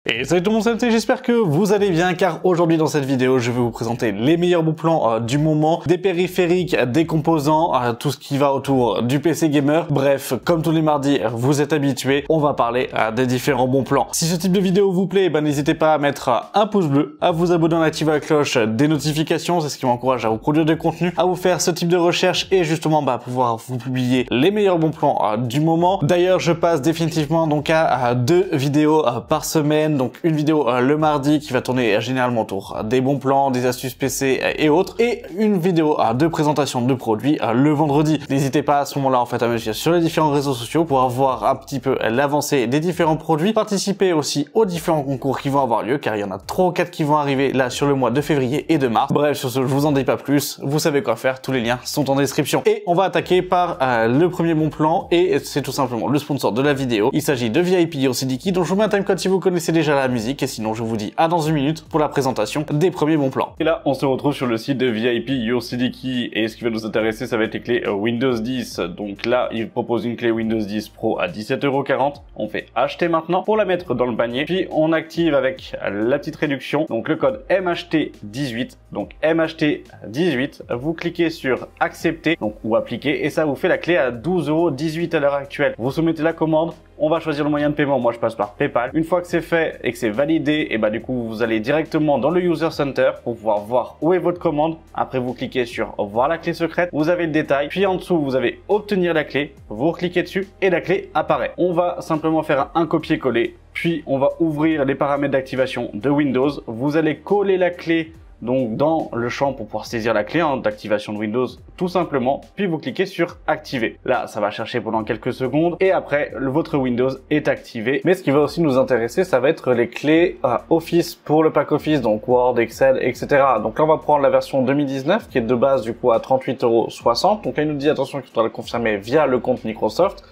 Et salut tout le monde, c'est MT, j'espère que vous allez bien car aujourd'hui dans cette vidéo je vais vous présenter les meilleurs bons plans du moment, des périphériques, des composants, tout ce qui va autour du PC gamer. Bref, comme tous les mardis, vous êtes habitués, on va parler des différents bons plans. Si ce type de vidéo vous plaît, n'hésitez pas à mettre un pouce bleu, à vous abonner, à activer la cloche des notifications, c'est ce qui m'encourage à vous produire des contenus, à vous faire ce type de recherche et justement pouvoir vous publier les meilleurs bons plans du moment. D'ailleurs, je passe définitivement donc à 2 vidéos par semaine. Donc une vidéo le mardi qui va tourner généralement autour des bons plans, des astuces PC et autres, et une vidéo de présentation de produits le vendredi. N'hésitez pas à ce moment-là en fait à me suivre sur les différents réseaux sociaux pour avoir un petit peu l'avancée des différents produits, participer aussi aux différents concours qui vont avoir lieu car il y en a 3 ou 4 qui vont arriver là sur le mois de février et de mars. Bref, sur ce, je vous en dis pas plus, vous savez quoi faire, tous les liens sont en description. Et on va attaquer par le premier bon plan et c'est tout simplement le sponsor de la vidéo. Il s'agit de VIP YourCDKey dont je vous mets un timecode si vous connaissez déjà la musique et sinon je vous dis à dans une minute pour la présentation des premiers bons plans. Et là on se retrouve sur le site de VIP YourCDKey et ce qui va nous intéresser ça va être les clés Windows 10. Donc là il propose une clé Windows 10 Pro à 17,40 €. On fait acheter maintenant pour la mettre dans le panier, puis on active avec la petite réduction, donc le code MHT18. Donc MHT18, vous cliquez sur accepter donc ou appliquer et ça vous fait la clé à 12,18 € à l'heure actuelle. Vous soumettez la commande. On va choisir le moyen de paiement, moi je passe par PayPal. Une fois que c'est fait et que c'est validé, et du coup vous allez directement dans le User Center pour pouvoir voir où est votre commande. Après vous cliquez sur voir la clé secrète, vous avez le détail, puis en dessous vous avez obtenir la clé, vous cliquez dessus et la clé apparaît. On va simplement faire un copier-coller, puis on va ouvrir les paramètres d'activation de Windows. Vous allez coller la clé donc dans le champ pour pouvoir saisir la clé d'activation de Windows tout simplement, puis vous cliquez sur activer. Là ça va chercher pendant quelques secondes et après votre Windows est activé. Mais ce qui va aussi nous intéresser ça va être les clés Office pour le pack Office, donc Word, Excel, etc. Donc là on va prendre la version 2019 qui est de base du coup à 38,60 €. Donc là il nous dit attention qu'il faudra le confirmer via le compte Microsoft.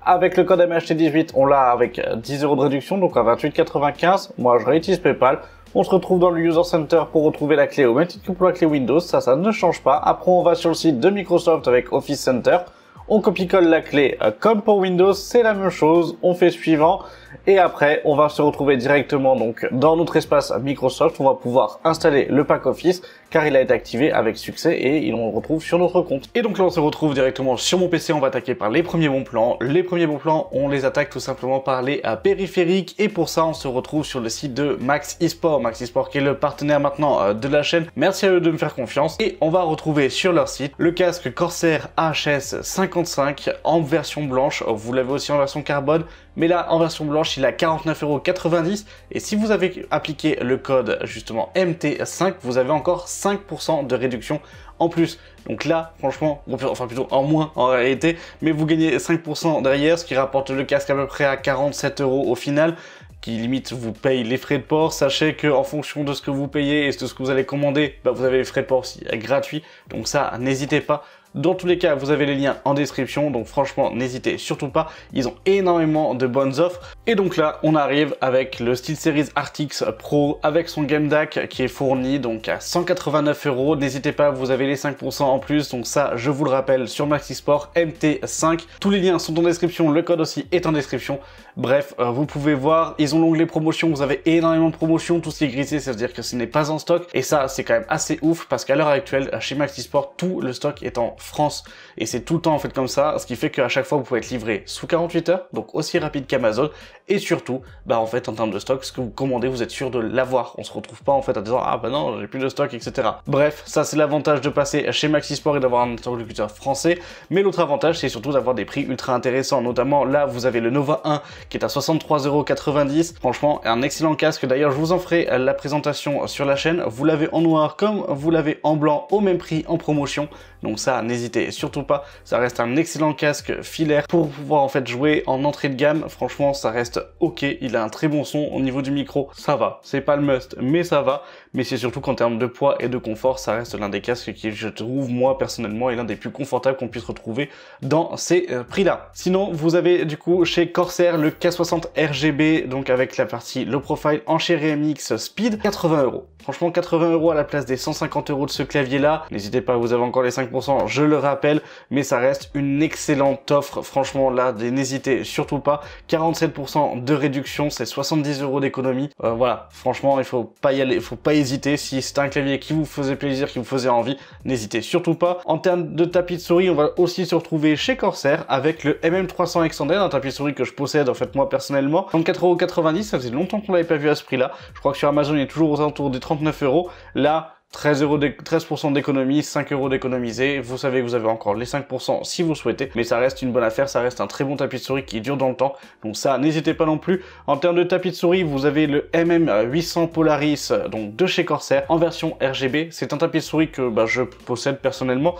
Avec le code MHT18 on l'a avec 10 € de réduction donc à 28,95 €. Moi je réutilise PayPal. On se retrouve dans le User Center pour retrouver la clé au même titre que pour la clé Windows, ça ne change pas. Après on va sur le site de Microsoft avec Office Center, on copie-colle la clé comme pour Windows, c'est la même chose, on fait suivant. Et après, on va se retrouver directement donc dans notre espace Microsoft. On va pouvoir installer le pack Office car il a été activé avec succès et on le retrouve sur notre compte. Et donc là, on se retrouve directement sur mon PC. On va attaquer par les premiers bons plans. Les premiers bons plans, on les attaque tout simplement par les périphériques. Et pour ça, on se retrouve sur le site de Max eSport. Max eSport qui est le partenaire maintenant de la chaîne. Merci à eux de me faire confiance. Et on va retrouver sur leur site le casque Corsair AHS 55 en version blanche. Vous l'avez aussi en version carbone. Mais là, en version blanche, il est à 49,90 €. Et si vous avez appliqué le code justement MT5, vous avez encore 5% de réduction en plus. Donc là, franchement, enfin plutôt en moins en réalité, mais vous gagnez 5% derrière, ce qui rapporte le casque à peu près à 47 € au final, qui limite vous paye les frais de port. Sachez que en fonction de ce que vous payez et de ce que vous allez commander, vous avez les frais de port aussi gratuits. Donc ça, n'hésitez pas. Dans tous les cas, vous avez les liens en description, donc franchement, n'hésitez surtout pas. Ils ont énormément de bonnes offres. Et donc là, on arrive avec le SteelSeries RTX Pro avec son Game DAC qui est fourni donc à 189 €. N'hésitez pas, vous avez les 5% en plus. Donc ça, je vous le rappelle, sur Max eSport MT5. Tous les liens sont en description, le code aussi est en description. Bref, vous pouvez voir, ils ont l'onglet promotion, vous avez énormément de promotions. Tout ce qui est grisé, ça veut dire que ce n'est pas en stock. Et ça, c'est quand même assez ouf parce qu'à l'heure actuelle, chez Max eSport, tout le stock est en France et c'est tout le temps en fait comme ça, ce qui fait qu'à chaque fois vous pouvez être livré sous 48 heures, donc aussi rapide qu'Amazon. Et surtout, en fait en termes de stock, ce que vous commandez, vous êtes sûr de l'avoir. On se retrouve pas en fait à disant ah non j'ai plus de stock, etc. Bref, ça c'est l'avantage de passer chez Max eSport et d'avoir un interlocuteur français. Mais l'autre avantage c'est surtout d'avoir des prix ultra intéressants. Notamment là vous avez le Nova 1 qui est à 63,90 €. Franchement un excellent casque. D'ailleurs je vous en ferai la présentation sur la chaîne. Vous l'avez en noir comme vous l'avez en blanc au même prix en promotion. Donc ça n'hésitez surtout pas, ça reste un excellent casque filaire pour pouvoir en fait jouer en entrée de gamme. Franchement ça reste ok, il a un très bon son au niveau du micro, ça va, c'est pas le must mais ça va. Mais c'est surtout qu'en termes de poids et de confort ça reste l'un des casques qui je trouve moi personnellement est l'un des plus confortables qu'on puisse retrouver dans ces prix là. Sinon vous avez du coup chez Corsair le K60 RGB donc avec la partie low profile en chez RMX Speed, 80 €. Franchement 80 € à la place des 150 € de ce clavier là. N'hésitez pas, vous avez encore les 5%, je je le rappelle, mais ça reste une excellente offre. Franchement, là, n'hésitez surtout pas. 47% de réduction, c'est 70 € d'économie. Voilà, franchement, il faut pas y aller, il faut pas hésiter. Si c'est un clavier qui vous faisait plaisir, qui vous faisait envie, n'hésitez surtout pas. En termes de tapis de souris, on va aussi se retrouver chez Corsair avec le MM300 Extended, un tapis de souris que je possède en fait moi personnellement. 34,90 €, ça faisait longtemps qu'on l'avait pas vu à ce prix-là. Je crois que sur Amazon, il est toujours aux alentours des 39 €. Là, 13% d'économie, 5 € d'économiser. Vous savez que vous avez encore les 5% si vous souhaitez, mais ça reste une bonne affaire, ça reste un très bon tapis de souris qui dure dans le temps. Donc ça, n'hésitez pas non plus. En termes de tapis de souris, vous avez le MM800 Polaris, donc de chez Corsair, en version RGB. C'est un tapis de souris que je possède personnellement.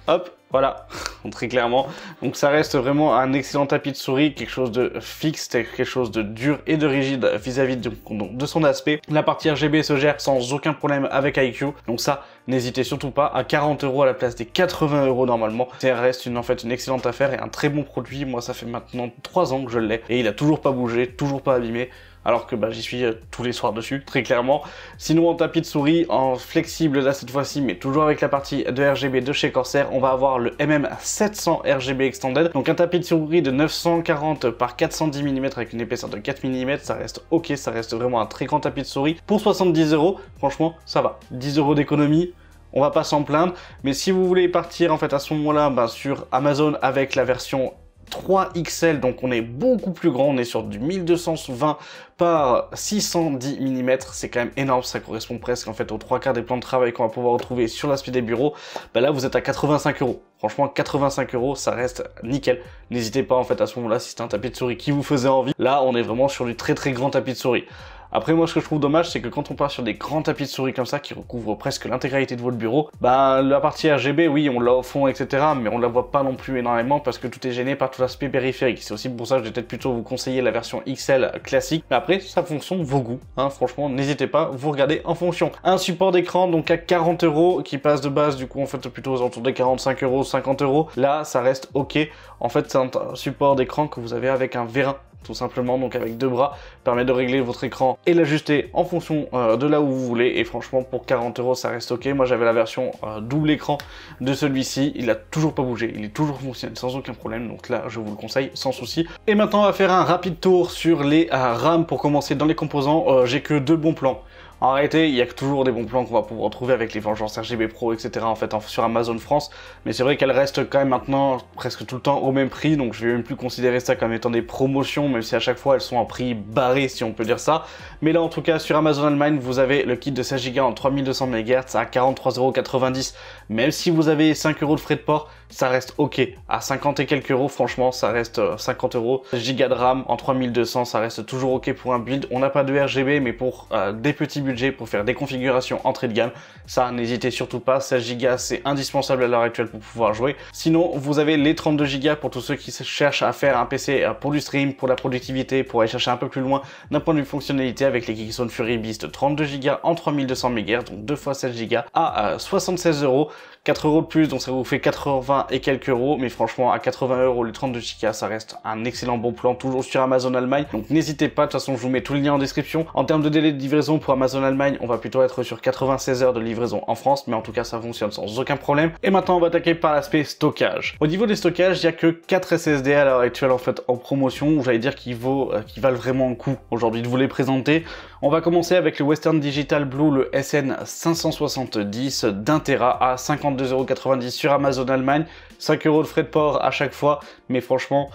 Hop, voilà, très clairement. Donc ça reste vraiment un excellent tapis de souris, quelque chose de fixe, quelque chose de dur et de rigide vis-à-vis de son aspect. La partie RGB se gère sans aucun problème avec iCUE, donc ça, n'hésitez surtout pas, à 40 € à la place des 80 € normalement. Ça reste en fait une excellente affaire et un très bon produit. Moi, ça fait maintenant 3 ans que je l'ai et il a toujours pas bougé, toujours pas abîmé. Alors que j'y suis tous les soirs dessus, très clairement. Sinon, en tapis de souris, en flexible là cette fois-ci, mais toujours avec la partie de RGB de chez Corsair, on va avoir le MM700 RGB Extended. Donc un tapis de souris de 940 par 410 mm avec une épaisseur de 4 mm, ça reste ok, ça reste vraiment un très grand tapis de souris. Pour 70 €, franchement, ça va. 10 € d'économie. On va pas s'en plaindre, mais si vous voulez partir en fait à ce moment-là sur Amazon avec la version 3XL, donc on est beaucoup plus grand, on est sur du 1220 par 610 mm, c'est quand même énorme, ça correspond presque en fait aux 3/4 des plans de travail qu'on va pouvoir retrouver sur l'aspect des bureaux. Là vous êtes à 85 €. Franchement 85 €, ça reste nickel. N'hésitez pas en fait à ce moment-là, si c'est un tapis de souris qui vous faisait envie. Là on est vraiment sur du très grand tapis de souris. Après moi ce que je trouve dommage, c'est que quand on part sur des grands tapis de souris comme ça qui recouvrent presque l'intégralité de votre bureau, la partie RGB oui on l'a au fond etc, mais on la voit pas non plus énormément parce que tout est gêné par tout l'aspect périphérique. C'est aussi pour ça que je vais peut-être plutôt vous conseiller la version XL classique, mais après ça fonctionne vos goûts, franchement n'hésitez pas, vous regardez en fonction. Un support d'écran donc à 40 € qui passe de base du coup en fait plutôt aux alentours des 45 €, 50 €, là ça reste ok. En fait c'est un support d'écran que vous avez avec un vérin, tout simplement, donc avec 2 bras, permet de régler votre écran et l'ajuster en fonction de là où vous voulez, et franchement pour 40 € ça reste ok. Moi j'avais la version double écran de celui-ci, il a toujours pas bougé, il est toujours fonctionné sans aucun problème, donc là je vous le conseille sans souci. Et maintenant on va faire un rapide tour sur les RAM pour commencer. Dans les composants, j'ai que 2 bons plans. En réalité, il y a toujours des bons plans qu'on va pouvoir retrouver avec les vengeances RGB Pro, etc. en fait sur Amazon France, mais c'est vrai qu'elles restent quand même maintenant presque tout le temps au même prix, donc je vais même plus considérer ça comme étant des promotions, même si à chaque fois elles sont en prix barré si on peut dire ça. Mais là en tout cas sur Amazon Allemagne, vous avez le kit de 16 Go en 3200 MHz à 43,90 €, même si vous avez 5 € de frais de port, ça reste ok. À 50 et quelques euros, franchement, ça reste 50 €. 16 Go de RAM en 3200, ça reste toujours ok pour un build. On n'a pas de RGB, mais pour des petits budgets, pour faire des configurations entrée de gamme, ça, n'hésitez surtout pas. 16 Go, c'est indispensable à l'heure actuelle pour pouvoir jouer. Sinon, vous avez les 32 Go pour tous ceux qui cherchent à faire un PC pour du stream, pour la productivité, pour aller chercher un peu plus loin d'un point de vue fonctionnalité avec les Geekzone Fury Beast 32 Go en 3200 MHz, donc 2 fois 16 Go à 76 €. 4 € de plus, donc ça vous fait 80 et quelques euros, mais franchement à 80 € les 32 Go, ça reste un excellent bon plan, toujours sur Amazon Allemagne, donc n'hésitez pas. De toute façon je vous mets tous les liens en description. En termes de délai de livraison pour Amazon Allemagne, on va plutôt être sur 96 heures de livraison en France, mais en tout cas ça fonctionne sans aucun problème. Et maintenant on va attaquer par l'aspect stockage. Au niveau des stockages, il n'y a que 4 SSD à l'heure actuelle en fait en promotion, où j'allais dire qui valent vraiment le coup aujourd'hui de vous les présenter. On va commencer avec le Western Digital Blue, le SN570 d'1 Tera à 52,90 € sur Amazon Allemagne, 5 € de frais de port à chaque fois, mais franchement,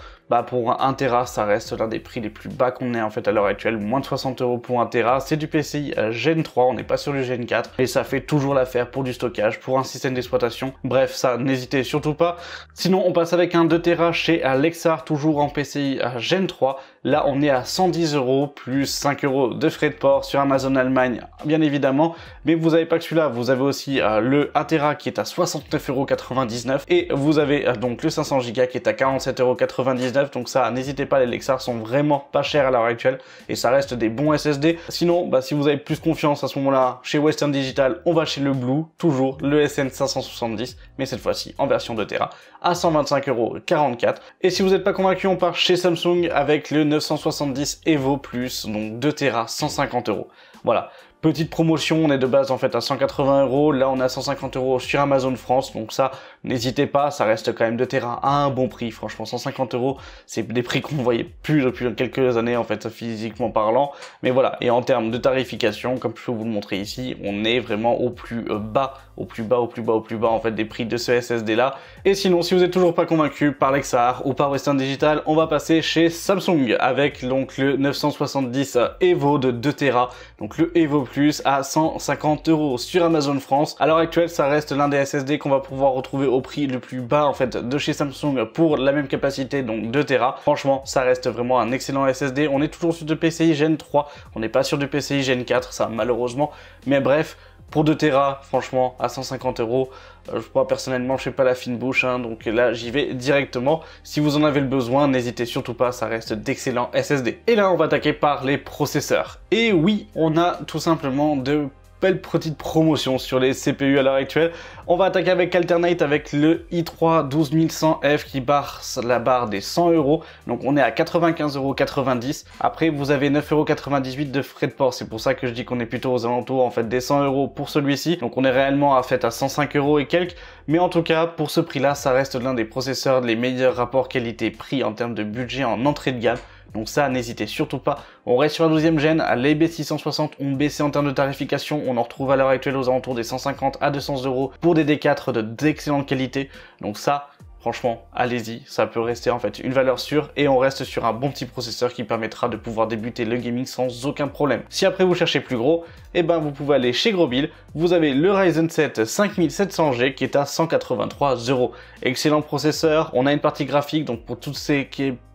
pour 1 Tera, ça reste l'un des prix les plus bas qu'on ait en fait à l'heure actuelle, moins de 60 € pour 1 Tera. C'est du PCI Gen 3, on n'est pas sur du Gen 4, et ça fait toujours l'affaire pour du stockage, pour un système d'exploitation. Bref, ça, n'hésitez surtout pas. Sinon, on passe avec un 2 Tera chez Lexar, toujours en PCI Gen 3. Là, on est à 110 € plus 5 € de frais de port sur Amazon Allemagne, bien évidemment. Mais vous n'avez pas que celui-là, vous avez aussi le 1 Tera qui est à 69,99 € et vous avez donc le 500 Go qui est à 47,99 €. Donc ça, n'hésitez pas, les Lexar sont vraiment pas chers à l'heure actuelle et ça reste des bons SSD. Sinon, si vous avez plus confiance à ce moment-là, chez Western Digital, on va chez le Blue, toujours le SN570, mais cette fois-ci en version 2 Tera à 125,44 €. Et si vous n'êtes pas convaincu, on part chez Samsung avec le 970 Evo Plus, donc 2 Tera, 150 €. Voilà. Petite promotion, on est de base en fait à 180 €, là on est à 150 € sur Amazon France, donc ça, n'hésitez pas, ça reste quand même 2 Tera à un bon prix, franchement 150 €, c'est des prix qu'on ne voyait plus depuis quelques années en fait, physiquement parlant, mais voilà, et en termes de tarification, comme je peux vous le montrer ici, on est vraiment au plus bas, en fait des prix de ce SSD là, et sinon si vous êtes toujours pas convaincu par Lexar ou par Western Digital, on va passer chez Samsung avec donc le 970 Evo de 2 Tera, donc le Evo Plus à 150 € sur Amazon France. À l'heure actuelle, ça reste l'un des SSD qu'on va pouvoir retrouver au prix le plus bas en fait de chez Samsung pour la même capacité, donc 2 Tera. Franchement, ça reste vraiment un excellent SSD. On est toujours sur du PCI Gen 3, on n'est pas sur du PCI Gen 4, ça malheureusement, mais bref, pour 2 Tera, franchement, à 150 €, moi personnellement, je fais pas la fine bouche, hein, donc là, j'y vais directement. Si vous en avez le besoin, n'hésitez surtout pas, ça reste d'excellents SSD. Et là, on va attaquer par les processeurs. Et oui, on a tout simplement de belle petite promotion sur les CPU à l'heure actuelle. On va attaquer avec Alternate avec le i3 12100F qui barre la barre des 100 €. Donc on est à 95,90 €. Après vous avez 9,98 € de frais de port. C'est pour ça que je dis qu'on est plutôt aux alentours en fait des 100 € pour celui-ci. Donc on est réellement à 105 € et quelques. Mais en tout cas pour ce prix-là, ça reste l'un des processeurs les meilleurs rapports qualité-prix en termes de budget en entrée de gamme. Donc ça, n'hésitez surtout pas. On reste sur la 12e gêne, les B660 ont baissé en termes de tarification. On en retrouve à l'heure actuelle aux alentours des 150 à 200 € pour des D4 d'excellente qualité. Donc ça, franchement, allez-y, ça peut rester en fait une valeur sûre et on reste sur un bon petit processeur qui permettra de pouvoir débuter le gaming sans aucun problème. Si après vous cherchez plus gros, eh ben vous pouvez aller chez Grobil. Vous avez le Ryzen 7 5700G qui est à 183 €. Excellent processeur, on a une partie graphique, donc pour toutes ces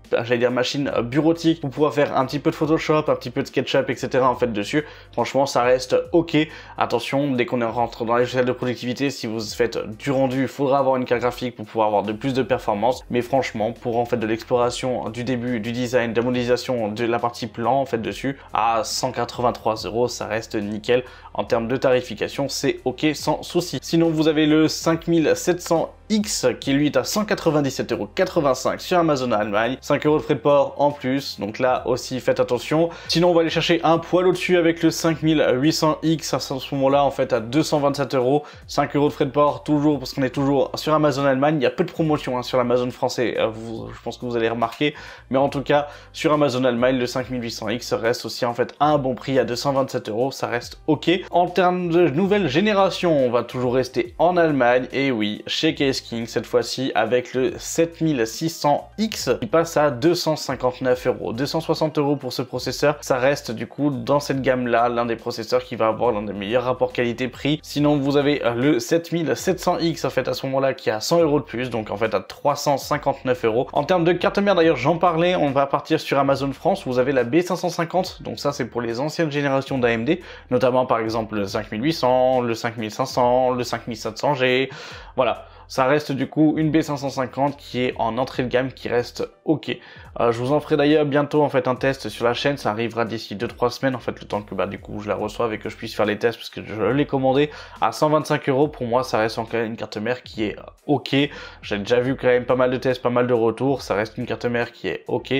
j'allais dire machine bureautique, pour pouvoir faire un petit peu de Photoshop, un petit peu de SketchUp, etc. en fait dessus. Franchement, ça reste ok. Attention, dès qu'on rentre dans l'échelle de productivité, si vous faites du rendu, il faudra avoir une carte graphique pour pouvoir avoir de plus de performance. Mais franchement, pour en fait de l'exploration, du début, du design, de la modélisation, de la partie plan en fait dessus, à 183 €, ça reste nickel. En termes de tarification, c'est ok sans souci. Sinon, vous avez le 5700X qui lui est à 197,85 € sur Amazon Allemagne. 5 € de frais de port en plus, donc là aussi faites attention. Sinon on va aller chercher un poil au-dessus avec le 5800X à ce moment-là en fait à 227 €, 5 € de frais de port toujours parce qu'on est toujours sur Amazon Allemagne. Il y a peu de promotions hein, sur l'Amazon français, je pense que vous allez remarquer, mais en tout cas sur Amazon Allemagne le 5800X reste aussi en fait à un bon prix à 227 €, ça reste ok. En termes de nouvelle génération, on va toujours rester en Allemagne et oui, chez Case King cette fois-ci avec le 7600X qui passe à 259 €. 260 € pour ce processeur, ça reste du coup dans cette gamme-là l'un des processeurs qui va avoir l'un des meilleurs rapports qualité-prix. Sinon vous avez le 7700X en fait à ce moment-là qui a 100 € de plus, donc en fait à 359 €. En termes de carte mère d'ailleurs j'en parlais, on va partir sur Amazon France, vous avez la B550, donc ça c'est pour les anciennes générations d'AMD, notamment par exemple le 5800, le 5500, le 5700G, voilà. Ça reste du coup une B550 qui est en entrée de gamme qui reste ok. Je vous en ferai d'ailleurs bientôt en fait un test sur la chaîne, ça arrivera d'ici 2-3 semaines en fait le temps que du coup je la reçoive et que je puisse faire les tests parce que je l'ai commandé à 125 €. Pour moi ça reste encore une carte mère qui est ok. J'ai déjà vu quand même pas mal de tests, pas mal de retours, ça reste une carte mère qui est ok.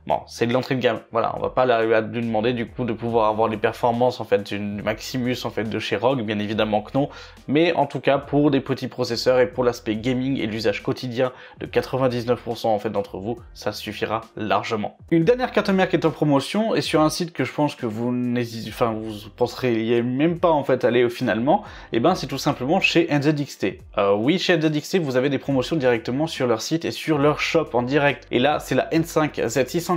Bon, c'est de l'entrée de gamme, voilà, on va pas lui demander du coup de pouvoir avoir les performances en fait du Maximus en fait de chez ROG, bien évidemment que non, mais en tout cas pour des petits processeurs et pour l'aspect gaming et l'usage quotidien de 99% en fait d'entre vous, ça suffira largement. Une dernière carte mère qui est en promotion et sur un site que je pense que vous penserez même pas en fait aller finalement, et ben c'est tout simplement chez NZXT. Oui, chez NZXT vous avez des promotions directement sur leur site et sur leur shop en direct, et là c'est la N5 Z690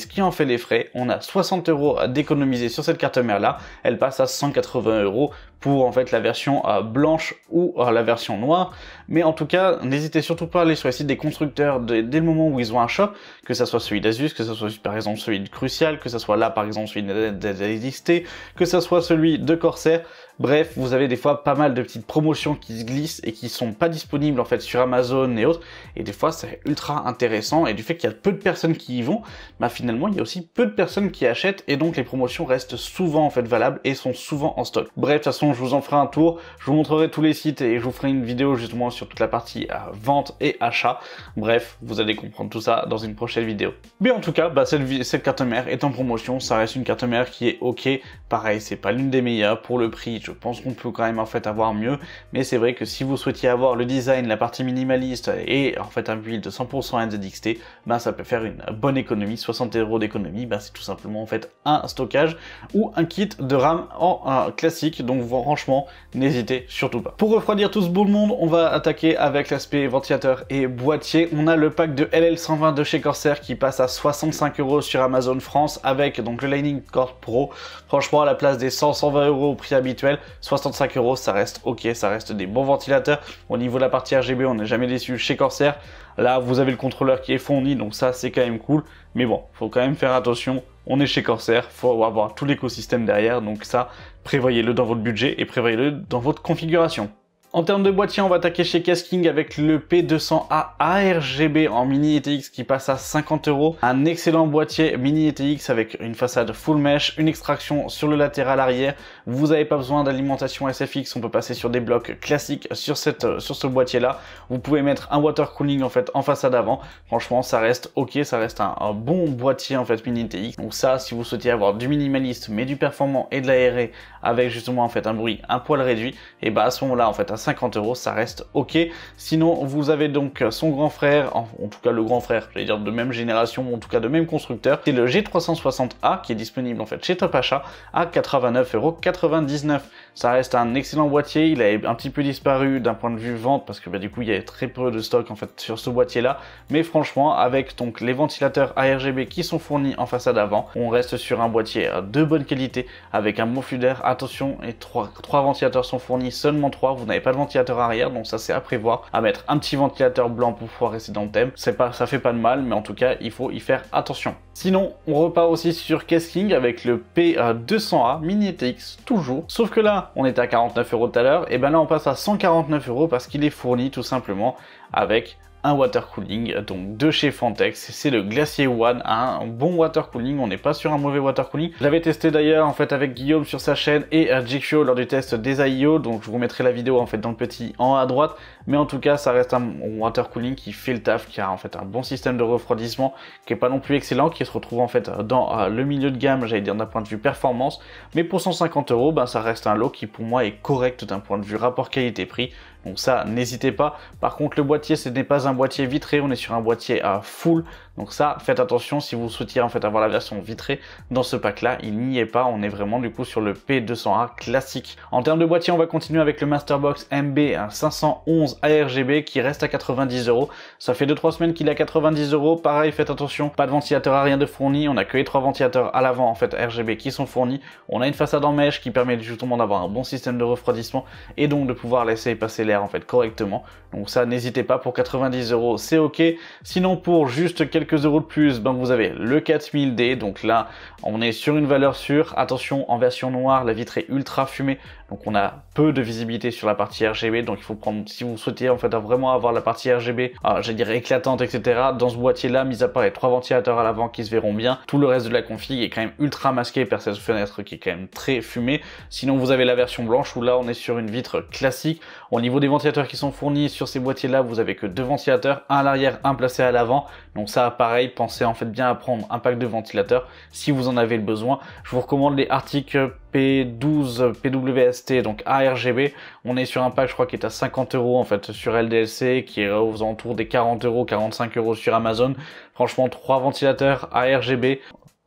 qui en fait les frais. On a 60 € à d'économiser sur cette carte mère là, elle passe à 180 € pour en fait la version blanche ou la version noire, mais en tout cas n'hésitez surtout pas à aller sur les sites des constructeurs dès le moment où ils ont un shop, que ça soit celui d'Asus, que ça soit par exemple celui de Crucial, que ça soit là par exemple celui de NZXT, que ça soit celui de Corsair. Bref, vous avez des fois pas mal de petites promotions qui se glissent et qui sont pas disponibles en fait sur Amazon et autres, et des fois c'est ultra intéressant, et du fait qu'il y a peu de personnes qui y vont, bah finalement il y a aussi peu de personnes qui achètent, et donc les promotions restent souvent en fait valables et sont souvent en stock. Bref, de toute façon je vous en ferai un tour, je vous montrerai tous les sites et je vous ferai une vidéo justement sur toute la partie vente et achat. Bref, vous allez comprendre tout ça dans une prochaine vidéo. Mais en tout cas, cette carte mère est en promotion, ça reste une carte mère qui est ok. Pareil, c'est pas l'une des meilleures pour le prix, je pense qu'on peut quand même en fait avoir mieux, mais c'est vrai que si vous souhaitiez avoir le design, la partie minimaliste et en fait un build de 100% NZXT, ça peut faire une bonne économie, 60 € d'économie, c'est tout simplement en fait un stockage ou un kit de RAM en classique, donc franchement, n'hésitez surtout pas. Pour refroidir tout ce beau monde, on va attaquer avec l'aspect ventilateur et boîtier. On a le pack de LL120 de chez Corsair qui passe à 65 € sur Amazon France avec donc le Lightning Cord Pro. Franchement, à la place des 100-120 € au prix habituel, 65 €, ça reste ok, ça reste des bons ventilateurs. Au niveau de la partie RGB, on n'est jamais déçu chez Corsair. Là, vous avez le contrôleur qui est fourni, donc ça, c'est quand même cool. Mais bon, faut quand même faire attention. On est chez Corsair, faut avoir tout l'écosystème derrière. Donc ça, prévoyez-le dans votre budget et prévoyez-le dans votre configuration. En termes de boîtier, on va attaquer chez Casking avec le P200A ARGB en mini ETX qui passe à 50 €. Un excellent boîtier mini ETX avec une façade full mesh, une extraction sur le latéral arrière. Vous n'avez pas besoin d'alimentation SFX, on peut passer sur des blocs classiques sur ce boîtier-là. Vous pouvez mettre un water cooling en fait en façade avant. Franchement, ça reste ok, ça reste un bon boîtier en fait mini ETX. Donc ça, si vous souhaitez avoir du minimaliste mais du performant et de l'aéré avec justement en fait un bruit un poil réduit, et à ce moment-là en fait à 50 €, ça reste ok. Sinon, vous avez donc son grand frère, en tout cas le grand frère, j'allais dire de même génération, en tout cas de même constructeur, c'est le G360A qui est disponible en fait chez Top Achat à 89,99 €. Ça reste un excellent boîtier, il a un petit peu disparu d'un point de vue vente parce que du coup il y a très peu de stock en fait sur ce boîtier-là, mais franchement avec donc les ventilateurs ARGB qui sont fournis en façade avant, on reste sur un boîtier de bonne qualité avec un bon flux d'air. Attention, et trois ventilateurs sont fournis, seulement 3, vous n'avez pas de ventilateur arrière, donc ça c'est à prévoir, à mettre un petit ventilateur blanc pour pouvoir rester dans le thème. Ça fait pas de mal, mais en tout cas il faut y faire attention. Sinon, on repart aussi sur Casking avec le P200A mini ETX toujours, sauf que là on était à 49 € tout à l'heure, et là on passe à 149 € parce qu'il est fourni tout simplement avec un water cooling, donc de chez Fantex, c'est le Glacier One, un bon water cooling, on n'est pas sur un mauvais water cooling. Je l'avais testé d'ailleurs en fait avec Guillaume sur sa chaîne et Jigsaw lors du test des AIO, donc je vous mettrai la vidéo en fait dans le petit en haut à droite, mais en tout cas ça reste un water cooling qui fait le taf, qui a en fait un bon système de refroidissement, qui est pas non plus excellent, qui se retrouve en fait dans le milieu de gamme, j'allais dire d'un point de vue performance, mais pour 150 €, ça reste un lot qui pour moi est correct d'un point de vue rapport qualité-prix. Donc ça, n'hésitez pas. Par contre, le boîtier, ce n'est pas un boîtier vitré, on est sur un boîtier full. Donc ça, faites attention si vous souhaitiez en fait avoir la version vitrée dans ce pack-là, il n'y est pas. On est vraiment du coup sur le P200A classique. En termes de boîtier, on va continuer avec le Masterbox MB 511 ARGB qui reste à 90 €. Ça fait 2-3 semaines qu'il est à 90 €. Pareil, faites attention, pas de ventilateur à rien de fourni. On a que les 3 ventilateurs à l'avant en fait RGB qui sont fournis. On a une façade en mèche qui permet justement d'avoir un bon système de refroidissement et donc de pouvoir laisser passer l'air en fait correctement. Donc ça, n'hésitez pas, pour 90 €, c'est ok. Sinon, pour juste quelques euros de plus, vous avez le 4000D. Donc là, on est sur une valeur sûre. Attention, en version noire, la vitre est ultra fumée. Donc on a peu de visibilité sur la partie RGB. Donc il faut prendre, si vous souhaitez en fait vraiment avoir la partie RGB, j'allais dire éclatante, etc. Dans ce boîtier-là, mis à part les 3 ventilateurs à l'avant qui se verront bien, tout le reste de la config est quand même ultra masqué par cette fenêtre qui est quand même très fumée. Sinon, vous avez la version blanche où là, on est sur une vitre classique. Au niveau des ventilateurs qui sont fournis sur ces boîtiers-là, vous avez que 2 ventilateurs, un à l'arrière, un placé à l'avant. Donc ça, pareil, pensez en fait bien à prendre un pack de ventilateurs si vous en avez le besoin. Je vous recommande les Arctic P12 PWST, donc ARGB. On est sur un pack, je crois, qui est à 50 € en fait sur LDLC, qui est aux alentours des 40 €, 45 € sur Amazon. Franchement, 3 ventilateurs ARGB,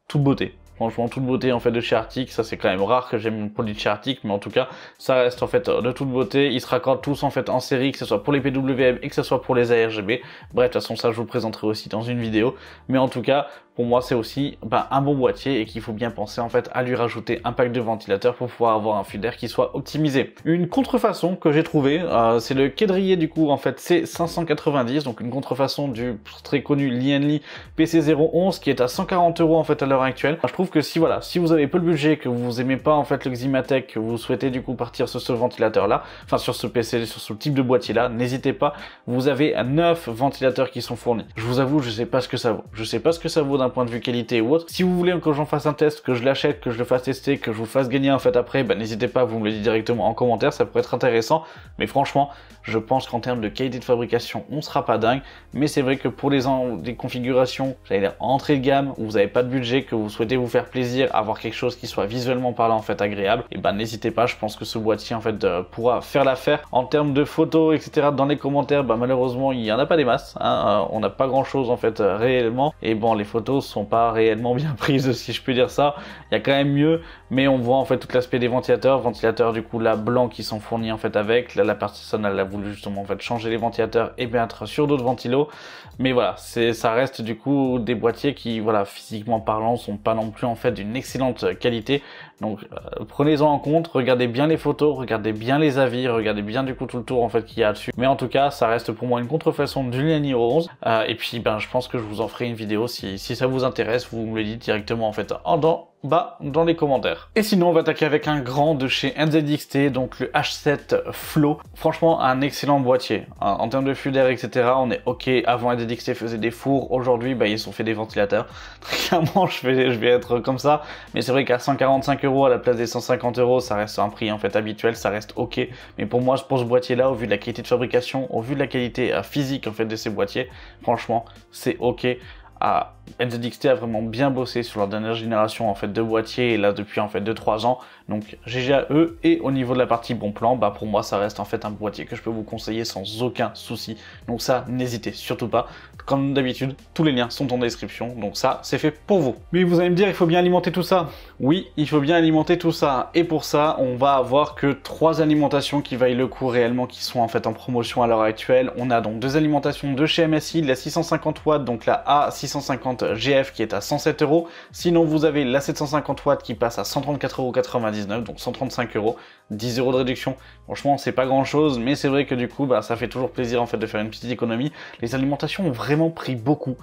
toute beauté. Franchement, toute beauté en fait de chez Arctic. Ça, c'est quand même rare que j'aime un produit de chez Arctic, mais en tout cas, ça reste en fait de toute beauté. Ils se raccordent tous en fait en série, que ce soit pour les PWM et que ce soit pour les ARGB. Bref, de toute façon, ça, je vous le présenterai aussi dans une vidéo. Mais en tout cas, pour moi, c'est aussi un bon boîtier et qu'il faut bien penser en fait à lui rajouter un pack de ventilateurs pour pouvoir avoir un flux d'air qui soit optimisé. Une contrefaçon que j'ai trouvée, c'est le Kedrier du coup en fait C590, donc une contrefaçon du très connu Lienli PC011 qui est à 140 € en fait à l'heure actuelle. Je trouve que si vous avez peu le budget, que vous aimez pas en fait le Ximatec, que vous souhaitez du coup partir sur ce ventilateur là, enfin sur ce PC, sur ce type de boîtier là, n'hésitez pas. Vous avez 9 ventilateurs qui sont fournis. Je vous avoue, je sais pas ce que ça vaut. Je sais pas ce que ça vaut d'un d'un point de vue qualité ou autre. Si vous voulez que j'en fasse un test, que je l'achète, que je le fasse tester, que je vous fasse gagner en fait après, bah, n'hésitez pas, vous me le dites directement en commentaire, ça pourrait être intéressant. Mais franchement, je pense qu'en termes de qualité de fabrication, on sera pas dingue. Mais c'est vrai que pour des configurations, j'allais dire entrée de gamme, où vous n'avez pas de budget, que vous souhaitez vous faire plaisir, avoir quelque chose qui soit visuellement parlant en fait agréable, et ben n'hésitez pas, je pense que ce boîtier en fait pourra faire l'affaire. En termes de photos, etc. dans les commentaires, bah, malheureusement il y en a pas des masses, hein. On n'a pas grand chose en fait réellement, et bon les photos sont pas réellement bien prises si je peux dire ça. Il y a quand même mieux, mais on voit en fait tout l'aspect des ventilateurs du coup là blancs qui sont fournis en fait avec. Là, la personne elle a voulu justement en fait changer les ventilateurs et bien être sur d'autres ventilos, mais voilà, ça reste du coup des boîtiers qui voilà physiquement parlant sont pas non plus en fait d'une excellente qualité. Donc prenez-en en compte, regardez bien les photos, regardez bien les avis, regardez bien du coup tout le tour en fait qu'il y a dessus. Mais en tout cas, ça reste pour moi une contrefaçon du Linear Hero 11. Et puis ben je pense que je vous en ferai une vidéo si ça vous intéresse, vous me le dites directement en fait en bas dans les commentaires. Et sinon on va attaquer avec un grand de chez NZXT, donc le H7 Flow. Franchement un excellent boîtier. En termes de flux d'air etc on est ok. Avant NZXT faisait des fours, aujourd'hui bah, ils ont fait des ventilateurs. Très clairement je vais être comme ça. Mais c'est vrai qu'à 145 € à la place des 150 €, ça reste un prix en fait habituel, ça reste ok. Mais pour moi pour ce boîtier là, au vu de la qualité de fabrication, au vu de la qualité physique en fait de ces boîtiers, franchement c'est ok. NZXT a vraiment bien bossé sur leur dernière génération en fait de boîtiers, et là depuis en fait 2-3 ans, donc GG à eux. Et au niveau de la partie bon plan, bah pour moi ça reste en fait un boîtier que je peux vous conseiller sans aucun souci, donc ça n'hésitez surtout pas. Comme d'habitude tous les liens sont en description, donc ça c'est fait pour vous. Mais vous allez me dire il faut bien alimenter tout ça. Oui, il faut bien alimenter tout ça, et pour ça on va avoir que 3 alimentations qui vaillent le coup réellement, qui sont en fait en promotion à l'heure actuelle. On a donc 2 alimentations de chez MSI, la 650 watts, donc la A650 GF qui est à 107 €. Sinon vous avez la 750 watts qui passe à 134,99 €, donc 135 €, 10 € de réduction. Franchement c'est pas grand chose, mais c'est vrai que du coup bah, ça fait toujours plaisir en fait de faire une petite économie. Les alimentations ont vraiment pris beaucoup.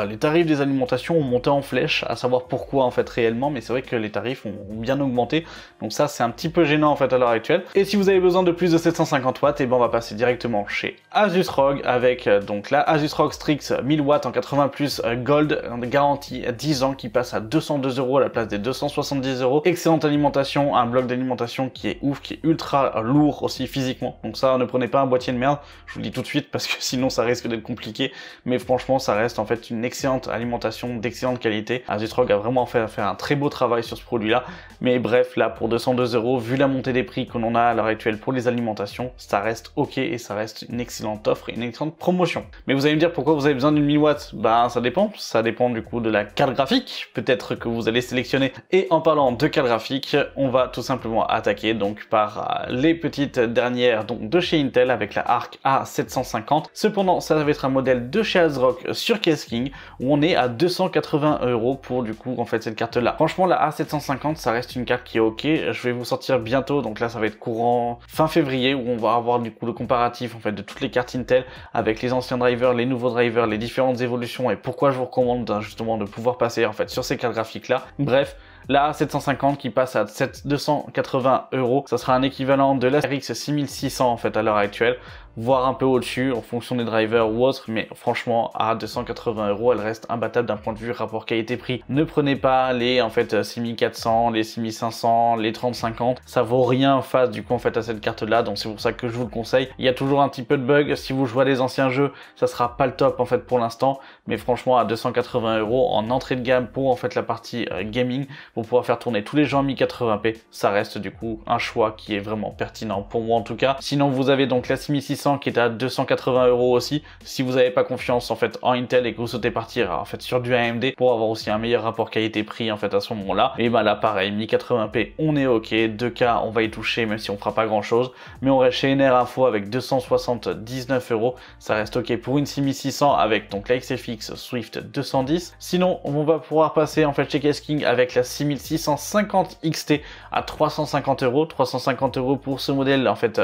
Les tarifs des alimentations ont monté en flèche, à savoir pourquoi en fait réellement, mais c'est vrai que les tarifs ont bien augmenté, donc ça c'est un petit peu gênant en fait à l'heure actuelle. Et si vous avez besoin de plus de 750 watts, et ben on va passer directement chez Asus ROG avec donc la Asus ROG Strix 1000 watts en 80+ Gold, garantie 10 ans, qui passe à 202 € à la place des 270 €. Excellente alimentation, un bloc d'alimentation qui est ouf, qui est ultra lourd aussi physiquement, donc ça ne prenez pas un boîtier de merde, je vous le dis tout de suite parce que sinon ça risque d'être compliqué. Mais franchement ça reste en fait une excellente alimentation d'excellente qualité. Asus ROG a vraiment fait un très beau travail sur ce produit là. Mais bref, là pour 202 €, vu la montée des prix que l'on a à l'heure actuelle pour les alimentations, ça reste ok et ça reste une excellente offre et une excellente promotion. Mais vous allez me dire pourquoi vous avez besoin d'une 1000 watts? Bah ça dépend du coup de la carte graphique peut-être que vous allez sélectionner. Et en parlant de carte graphique, on va tout simplement attaquer donc par les petites dernières donc de chez Intel avec la Arc A750. Cependant ça va être un modèle de chez ASRock sur KSking, où on est à 280 € pour du coup en fait cette carte là. Franchement la A750 ça reste une carte qui est ok. Je vais vous sortir bientôt, donc là ça va être courant fin février, où on va avoir du coup le comparatif en fait de toutes les cartes Intel avec les anciens drivers, les nouveaux drivers, les différentes évolutions, et pourquoi je vous recommande justement de pouvoir passer en fait sur ces cartes graphiques là. Bref, la A750 qui passe à 280 €, ça sera un équivalent de la RX 6600 en fait à l'heure actuelle, voire un peu au-dessus en fonction des drivers ou autres, mais franchement à 280 €, elle reste imbattable d'un point de vue rapport qualité-prix. Ne prenez pas les en fait 6400, les 6500, les 3050, ça vaut rien face du coup en fait à cette carte là, donc c'est pour ça que je vous le conseille. Il y a toujours un petit peu de bug, si vous jouez à des anciens jeux, ça sera pas le top en fait pour l'instant, mais franchement à 280 € en entrée de gamme pour en fait la partie gaming, pour pouvoir faire tourner tous les jeux en 1080p, ça reste du coup un choix qui est vraiment pertinent pour moi en tout cas. Sinon vous avez donc la 6600 qui est à 280 € aussi. Si vous n'avez pas confiance en fait en Intel et que vous souhaitez partir en fait sur du AMD pour avoir aussi un meilleur rapport qualité-prix en fait à ce moment-là, et ben là pareil 1080p on est ok, 2K on va y toucher même si on fera pas grand chose, mais on reste chez NR Info avec 279 €, ça reste ok pour une 6600 avec donc la XFX Swift 210. Sinon on va pouvoir passer en fait chez KSking avec la 6650 XT à 350 €, 350 € pour ce modèle en fait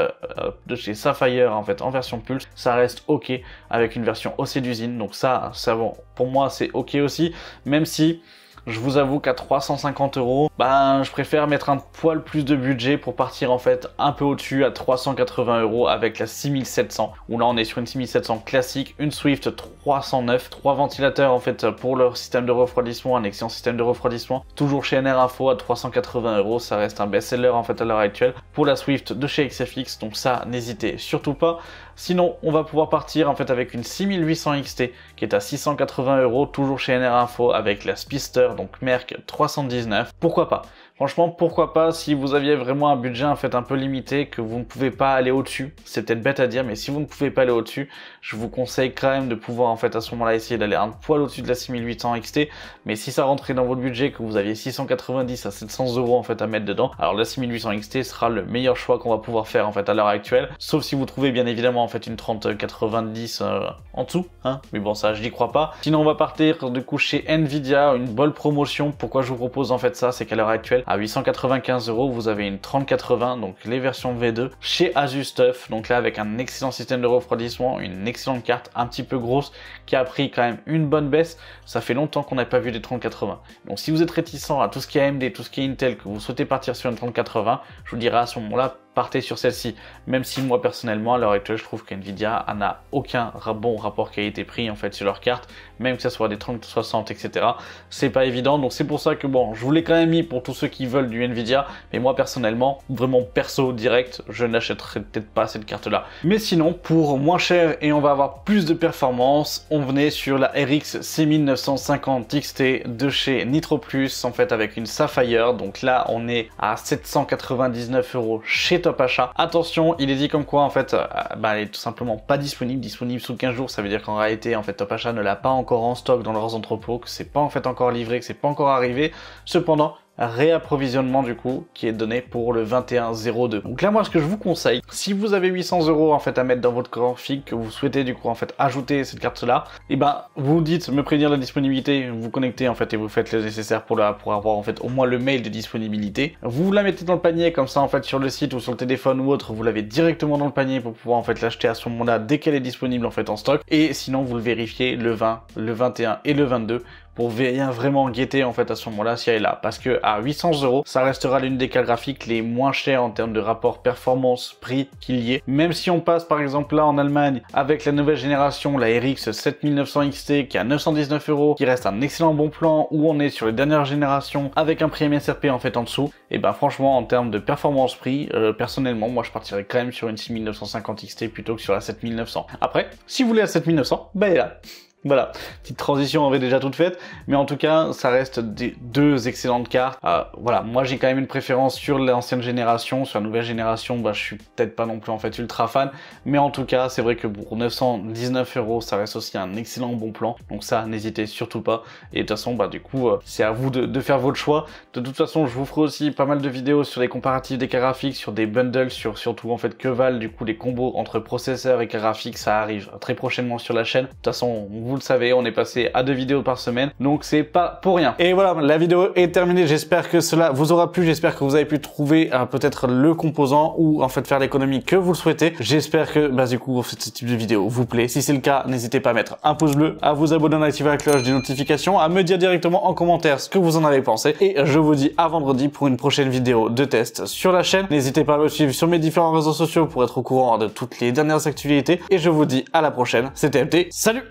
de chez Sapphire en fait en version Pulse, ça reste ok avec une version OC d'usine, donc ça bon pour moi c'est ok aussi, même si je vous avoue qu'à 350 €, ben je préfère mettre un poil plus de budget pour partir en fait un peu au-dessus à 380 € avec la 6700, où là on est sur une 6700 classique, une Swift 309, 3 ventilateurs en fait pour leur système de refroidissement, un excellent système de refroidissement, toujours chez NR Info à 380 €, ça reste un best-seller en fait à l'heure actuelle pour la Swift de chez XFX, donc ça n'hésitez surtout pas. Sinon on va pouvoir partir en fait avec une 6800 XT qui est à 680 €, toujours chez NR Info avec la Spister, donc Merck 319, pourquoi pas. Franchement, pourquoi pas si vous aviez vraiment un budget en fait un peu limité, que vous ne pouvez pas aller au-dessus. C'est peut-être bête à dire, mais si vous ne pouvez pas aller au-dessus, je vous conseille quand même de pouvoir en fait à ce moment-là essayer d'aller un poil au-dessus de la 6800 XT. Mais si ça rentrait dans votre budget, que vous aviez 690 à 700 € en fait à mettre dedans, alors la 6800 XT sera le meilleur choix qu'on va pouvoir faire en fait à l'heure actuelle. Sauf si vous trouvez bien évidemment en fait une 3090 en dessous, hein. Mais bon, ça je n'y crois pas. Sinon on va partir du coup chez Nvidia, une bonne promotion. Pourquoi je vous propose en fait ça, c'est qu'à l'heure actuelle, à 895 €, vous avez une 3080, donc les versions V2, chez Asus TUF, donc là avec un excellent système de refroidissement, une excellente carte, un petit peu grosse, qui a pris quand même une bonne baisse. Ça fait longtemps qu'on n'a pas vu des 3080. Donc si vous êtes réticent à tout ce qui est AMD, tout ce qui est Intel, que vous souhaitez partir sur une 3080, je vous dirais à ce moment-là, partez sur celle-ci. Même si moi personnellement à l'heure actuelle je trouve qu'Nvidia n'a aucun bon rapport qualité-prix en fait sur leur carte, même que ce soit des 3060 etc. C'est pas évident, donc c'est pour ça que bon, je vous l'ai quand même mis pour tous ceux qui veulent du Nvidia, mais moi personnellement, vraiment perso direct, je n'achèterai peut-être pas cette carte là. Mais sinon pour moins cher et on va avoir plus de performance, on venait sur la RX 6950 XT de chez Nitro Plus en fait avec une Sapphire, donc là on est à 799 € chez Top Achat. Attention, il est dit comme quoi en fait elle est tout simplement pas disponible sous 15 jours, ça veut dire qu'en réalité en fait Top Achat ne l'a pas encore en stock dans leurs entrepôts, que c'est pas en fait encore livré, que c'est pas encore arrivé. Cependant, réapprovisionnement du coup qui est donné pour le 21/02. Donc là moi ce que je vous conseille, si vous avez 800 € en fait à mettre dans votre config, que vous souhaitez du coup en fait ajouter cette carte là, et ben vous dites me prévenir de la disponibilité, vous connectez en fait et vous faites le nécessaire pour avoir en fait au moins le mail de disponibilité. Vous la mettez dans le panier comme ça en fait sur le site ou sur le téléphone ou autre, vous l'avez directement dans le panier pour pouvoir en fait l'acheter à ce moment-là dès qu'elle est disponible en fait en stock, et sinon vous le vérifiez le 20, le 21 et le 22 pour bien vraiment guetter en fait à ce moment-là si elle est là, parce que à 800 €, ça restera l'une des cartes graphiques les moins chères en termes de rapport performance-prix qu'il y ait. Même si on passe par exemple là en Allemagne avec la nouvelle génération, la RX 7900 XT qui est à 919 €, qui reste un excellent bon plan, où on est sur les dernières générations avec un prix MSRP en fait en dessous, et ben franchement en termes de performance-prix, personnellement moi je partirais quand même sur une 6950 XT plutôt que sur la 7900. Après, si vous voulez la 7900, ben elle est là. Voilà, petite transition avait déjà toute faite, mais en tout cas, ça reste des deux excellentes cartes. Voilà, moi j'ai quand même une préférence sur l'ancienne génération, sur la nouvelle génération, bah je suis peut-être pas non plus en fait ultra fan, mais en tout cas, c'est vrai que pour 919 €, ça reste aussi un excellent bon plan, donc ça, n'hésitez surtout pas. Et de toute façon, bah du coup, c'est à vous de faire votre choix. De toute façon, je vous ferai aussi pas mal de vidéos sur les comparatifs des cartes graphiques, sur des bundles, sur surtout en fait que valent du coup les combos entre processeurs et cartes graphiques, ça arrive très prochainement sur la chaîne. De toute façon, vous le savez, on est passé à 2 vidéos par semaine, donc c'est pas pour rien. Et voilà, la vidéo est terminée, j'espère que cela vous aura plu, j'espère que vous avez pu trouver peut-être le composant ou en fait faire l'économie que vous le souhaitez. J'espère que du coup ce type de vidéo vous plaît. Si c'est le cas, n'hésitez pas à mettre un pouce bleu, à vous abonner, à activer la cloche des notifications, à me dire directement en commentaire ce que vous en avez pensé. Et je vous dis à vendredi pour une prochaine vidéo de test sur la chaîne. N'hésitez pas à me suivre sur mes différents réseaux sociaux pour être au courant de toutes les dernières actualités. Et je vous dis à la prochaine, c'était MT, salut!